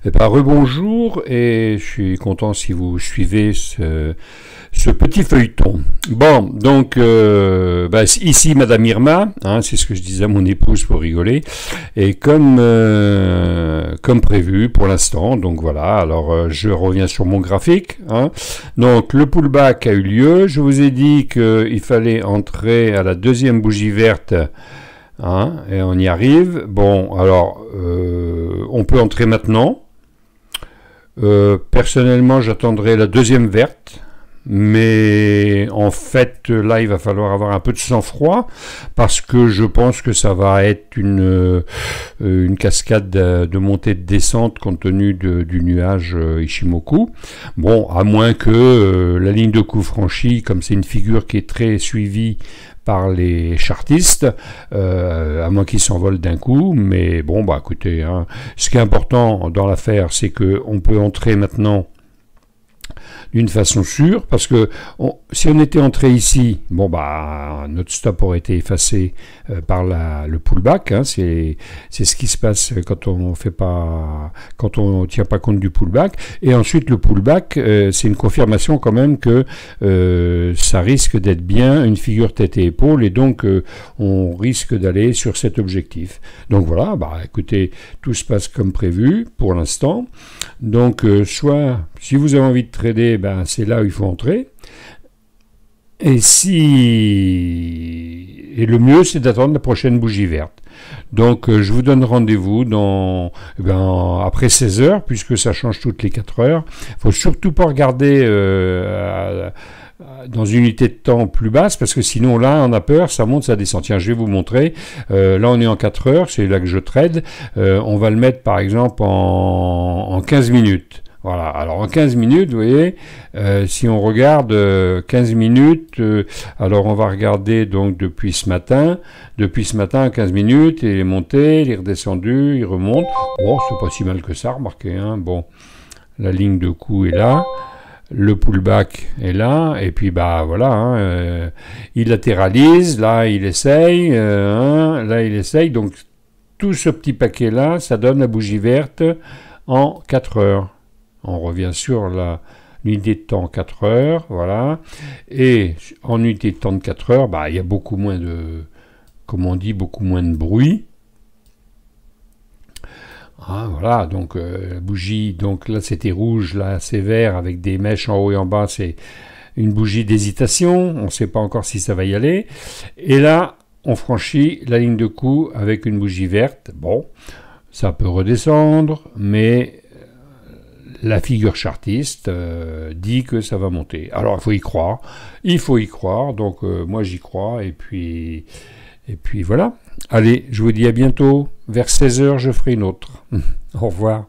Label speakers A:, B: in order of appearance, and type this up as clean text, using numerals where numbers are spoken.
A: Eh ben, rebonjour et je suis content si vous suivez ce petit feuilleton. Bon, donc ici Madame Irma, hein, c'est ce que je disais à mon épouse pour rigoler, et comme prévu pour l'instant, donc voilà, alors je reviens sur mon graphique. Hein. Donc le pullback a eu lieu, je vous ai dit qu'il fallait entrer à la deuxième bougie verte. Hein, et on y arrive. Bon, alors, on peut entrer maintenant. Personnellement, j'attendrai la deuxième verte. Mais en fait, là, il va falloir avoir un peu de sang-froid parce que je pense que ça va être une cascade de montée et de descente compte tenu du nuage Ichimoku. Bon, à moins que la ligne de coup franchie, comme c'est une figure qui est très suivie par les chartistes, à moins qu'ils s'envolent d'un coup, mais bon, bah écoutez, hein, ce qui est important dans l'affaire, c'est qu'on peut entrer maintenant d'une façon sûre, parce que si on était entré ici, bon bah notre stop aurait été effacé par le pullback, hein, c'est ce qui se passe quand on tient pas compte du pullback, et ensuite le pullback, c'est une confirmation quand même que ça risque d'être bien une figure tête et épaule, et donc on risque d'aller sur cet objectif. Donc voilà, bah écoutez, tout se passe comme prévu pour l'instant. Donc soit si vous avez envie de trader, ben, c'est là où il faut entrer. Et le mieux, c'est d'attendre la prochaine bougie verte. Donc, je vous donne rendez-vous après 16 heures, puisque ça change toutes les 4 heures. Il ne faut surtout pas regarder dans une unité de temps plus basse, parce que sinon, là, on a peur, ça monte, ça descend. Tiens, je vais vous montrer. Là, on est en 4 heures, c'est là que je trade. On va le mettre, par exemple, en 15 minutes. Voilà, alors en 15 minutes, vous voyez, si on regarde 15 minutes, alors on va regarder donc depuis ce matin à 15 minutes, il est monté, il est redescendu, il remonte. Bon, c'est pas si mal que ça, remarquez, hein. Bon, la ligne de coup est là, le pullback est là, et puis bah voilà, hein, il latéralise, là il essaye, là il essaye, donc tout ce petit paquet-là, ça donne la bougie verte en 4 heures. On revient sur l'unité de temps 4 heures, voilà. Et en unité de temps de 4 heures, bah, il y a beaucoup moins de, comme on dit, beaucoup moins de bruit. Ah, voilà, donc la bougie, donc là c'était rouge, là c'est vert avec des mèches en haut et en bas, c'est une bougie d'hésitation, on ne sait pas encore si ça va y aller. Et là, on franchit la ligne de coup avec une bougie verte. Bon, ça peut redescendre, mais la figure chartiste dit que ça va monter. Alors il faut y croire, donc moi j'y crois, et puis voilà. Allez, je vous dis à bientôt, vers 16 heures je ferai une autre. Au revoir.